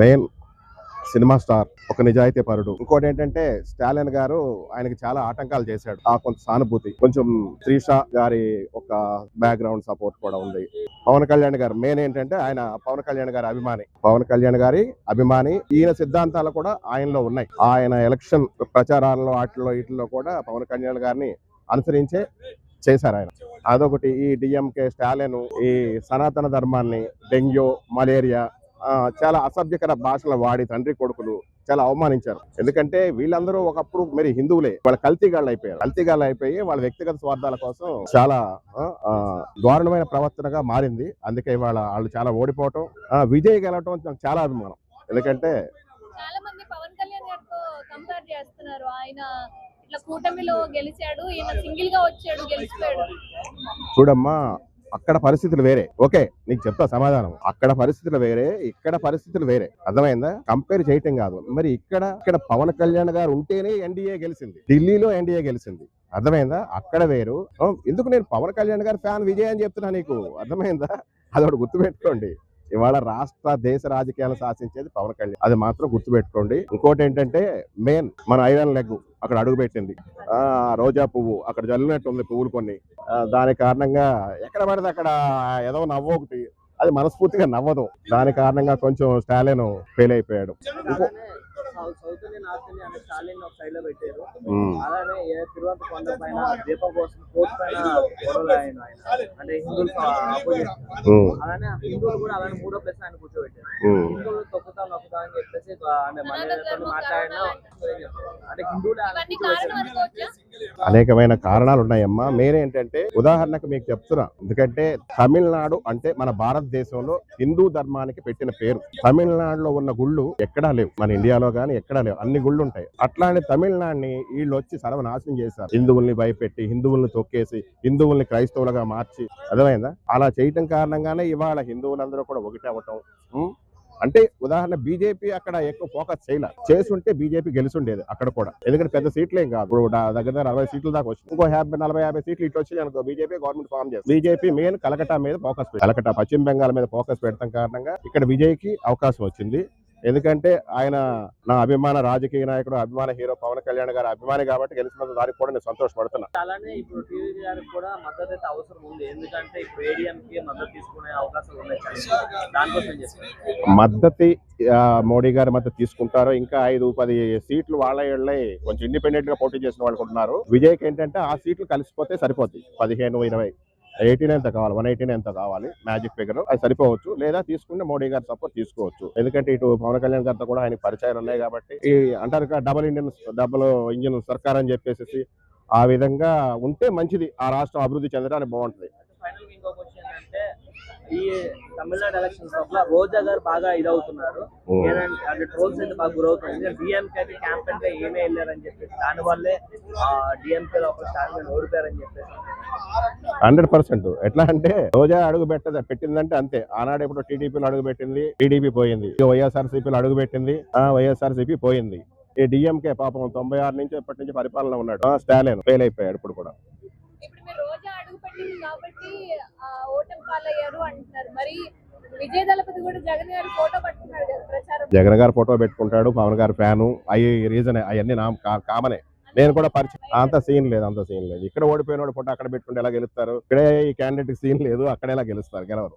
Main cinema star, ఒక నిజాయితీ పరుడు. ఇంకోటి ఏంటంటే స్టాలిన్ గారు ఆయనకి చాలా ఆటంకాలు చేశాడు. ఆ కొంత సానుభూతి, కొంచెం త్రిష గారి ఒక బ్యాక్గ్రౌండ్ సపోర్ట్ కూడా ఉంది. పవన్ కళ్యాణ్ గారు మెయిన్ ఏంటంటే ఆయన పవన్ కళ్యాణ్ గారి అభిమాని. పవన్ కళ్యాణ్ గారి అభిమాని. ఈయన సిద్ధాంతాలు కూడా ఆయనలో ఉన్నాయి. ఆయన ఎలక్షన్ ప్రచారాల్లో వాటిల్లో వీటిల్లో కూడా పవన్ కళ్యాణ్ గారిని అనుసరించే చేశారు ఆయన. అదొకటి. ఈ డిఎంకే స్టాలిన్ ఈ సనాతన ధర్మాన్ని, డెంగ్యూ, మలేరియా చాలా అసభ్యకర భాషలు వాడి తండ్రి కొడుకులు చాలా అవమానించారు. ఎందుకంటే వీళ్ళందరూ ఒకప్పుడు మరి హిందువులే, వాళ్ళ కల్తీగాళ్ళు అయిపోయి వాళ్ళ వ్యక్తిగత స్వార్థాల కోసం చాలా దారుణమైన ప్రవర్తనగా మారింది. అందుకే ఇవాళ వాళ్ళు చాలా ఓడిపోవటం, విజయ్ గెలవటం నాకు చాలా అభిమానం. ఎందుకంటే చాలా మంది పవన్ కళ్యాణ్ గారితో కంపేర్ చేస్తున్నారు. ఆయన ఇట్లా కూటమిలో గెలిచాడు, ఈయన సింగిల్ గా వచ్చాడు, గెలిచిపోయాడు. చూడమ్మా, అక్కడ పరిస్థితులు వేరే. ఓకే, నీకు చెప్తా సమాధానం. అక్కడ పరిస్థితులు వేరే, ఇక్కడ పరిస్థితులు వేరే. అర్థమైందా? కంపేర్ చేయటం కాదు. మరి ఇక్కడ పవన్ కళ్యాణ్ గారు ఉంటేనే ఎన్డీఏ గెలిచింది, ఢిల్లీలో ఎన్డీఏ గెలిచింది. అర్థమైందా? అక్కడ వేరు. ఎందుకు నేను పవన్ కళ్యాణ్ గారి ఫ్యాన్ విజయ్ అని చెప్తున్నా నీకు? అర్థమైందా? అదొకటి గుర్తుపెట్టుకోండి. ఇవాళ రాష్ట్ర దేశ రాజకీయాలు శాసించేది పవన్ కళ్యాణ్, అది మాత్రం గుర్తుపెట్టుకోండి. ఇంకోటి ఏంటంటే మెయిన్ మన ఐరన్ లెగ్ అక్కడ అడుగు పెట్టింది. రోజా పువ్వు అక్కడ జల్లినట్టుంది, పువ్వులు కొన్ని. దాని కారణంగా ఎక్కడ పడితే అక్కడ ఏదో నవ్వు ఒకటి, అది మనస్ఫూర్తిగా నవ్వదు. దాని కారణంగా కొంచెం స్టాలిన్ ఫెయిల్ అయిపోయాడు. సౌత్ ఇండియన్ నార్త్ ఇండియన్ అనే స్టాలిన్ ఒక సైడ్ లో పెట్టారు. అలానే తిరువంత కొండ పైన దీపం కోసం కోర్టు పైన గొడవలు ఆయన అంటే హిందువులు అలానే హిందువులు కూడా అలానే మూడో ప్లేస్ ఆయన కూర్చోబెట్టారు. హిందువులు తొక్కుతాం నొక్కుతాం అని చెప్పేసి అంటే మన మాట్లాడినా అంటే హిందువులు అనేకమైన కారణాలు ఉన్నాయమ్మా. మెయిన్ ఏంటంటే ఉదాహరణకు మీకు చెప్తున్నా, ఎందుకంటే తమిళనాడు అంటే మన భారతదేశంలో హిందూ ధర్మానికి పెట్టిన పేరు. తమిళనాడులో ఉన్న గుళ్ళు ఎక్కడా లేవు, మన ఇండియాలో గానీ ఎక్కడా లేవు. అన్ని గుళ్ళు ఉంటాయి. అట్లాంటి తమిళనాడుని వీళ్ళు వచ్చి సర్వనాశనం చేశారు. హిందువుల్ని భయపెట్టి, హిందువుల్ని తొక్కేసి, హిందువుల్ని క్రైస్తవులుగా మార్చి. అర్థమైందా? అలా చేయటం కారణంగానే ఇవాళ హిందువులందరూ కూడా ఒకటి అవ్వటం. అంటే ఉదాహరణ బీజేపీ అక్కడ ఎక్కువ ఫోకస్ చేసుంటే బీజేపీ గెలిచుండేది అక్కడ కూడా. ఎందుకంటే పెద్ద సీట్లేం కాదు. ఇప్పుడు దగ్గర 60 సీట్ల దాకా వచ్చింది. ఇంకో 40-50 సీట్లు ఇటు వచ్చి అనుకో బీజేపీ గవర్నమెంట్ ఫామ్ చేస్తుంది. బీజేపీ మెయిన్ కలకట్టా మీద ఫోకస్ కలకట్టా పశ్చిమ బెంగాల్ మీద ఫోకస్ పెడతాం కారణంగా ఇక్కడ విజయ్కి అవకాశం వచ్చింది. ఎందుకంటే ఆయన నా అభిమాన రాజకీయ నాయకుడు, అభిమాన హీరో పవన్ కళ్యాణ్ గారి అభిమాని కాబట్టి గెలిచినందుకు దానికి కూడా నేను సంతోషపడుతున్నా. అలానే ఇప్పుడు టీవీ గారికి కూడా మద్దతు అయితే అవసరం ఉంది. ఎందుకంటే ఇప్పుడు ఏడీఎంకి మద్దతు తీసుకునే అవకాశం ఉన్నాయి. మద్దతు మోడీ గారి మద్దతు తీసుకుంటారు. ఇంకా 5-10 సీట్లు వాళ్ళ కొంచెం ఇండిపెండెంట్ గా పోటీ చేసిన వాళ్ళు ఉంటున్నారు. విజయ్కి ఏంటంటే ఆ సీట్లు కలిసిపోతే సరిపోతుంది. 15-20 18 ఎంత కావాలి, 118 ఎంత కావాలి మ్యాజిక్ ఫిగర్, అది సరిపోవచ్చు. లేదా తీసుకుంటే మోడీ గారి సపోర్ట్ తీసుకోవచ్చు. ఎందుకంటే ఇటు పవన్ కళ్యాణ్ గారితో కూడా ఆయనకి పరిచయాలు ఉన్నాయి కాబట్టి. ఈ అంటారు డబుల్ ఇంజిన్ సర్కార్ అని చెప్పేసి ఆ విధంగా ఉంటే మంచిది. ఆ రాష్ట్రం అభివృద్ధి చెందడానికి బాగుంటుంది. ఈ తమిళనాడు ఎలక్షన్స్ లోపల రోజా గారు బాగా ఇదవుతున్నారు. అంటే ట్రోల్స్ అయితే బాగా గురవుతుంది. డిఎంకే అయితే క్యాంపెయిన్ గా ఏమే వెళ్ళారని చెప్పేసి దాని వల్లే డిఎంకే లో ఒక స్టాలిన్ ఓడిపోయారని చెప్పేసి 100%. ఎట్లా అంటే రోజా అడుగు పెట్టిందంటే అంతే. ఆనాడు ఇప్పుడు టీడీపీలో అడుగు పెట్టింది, టీడీపీ పోయింది. వైఎస్ఆర్సీపీలో అడుగు పెట్టింది, వైఎస్ఆర్సీపీ పోయింది. ఈ డిఎంకే పాపం 96 నుంచి ఎప్పటి నుంచి పరిపాలన ఉన్నాడు. స్టాలిన్ ఫెయిల్ అయిపోయాడు. ఇప్పుడు కూడా కాబట్టి ఓటమి పాలయ్యారు అంటున్నారు. మరి విజయ్ దళపతి కూడా జగన్ గారి ఫోటో పట్టుకున్నాడు కదా ప్రచారం. జగన్ గారు ఫోటో పెట్టుకుంటాడు, పవన్ గారి ఫ్యాను. అయ్యి రీజన్ అవన్నీ కామనే. నేను కూడా అంత సీన్ లేదు. ఇక్కడ ఓడిపోయిన ఫోటో అక్కడ పెట్టుకుంటే ఎలా గెలుస్తారు? ఇక్కడే ఈ క్యాండిడేట్ సీన్ లేదు, అక్కడ ఎలా గెలుస్తారు? గెలవరు.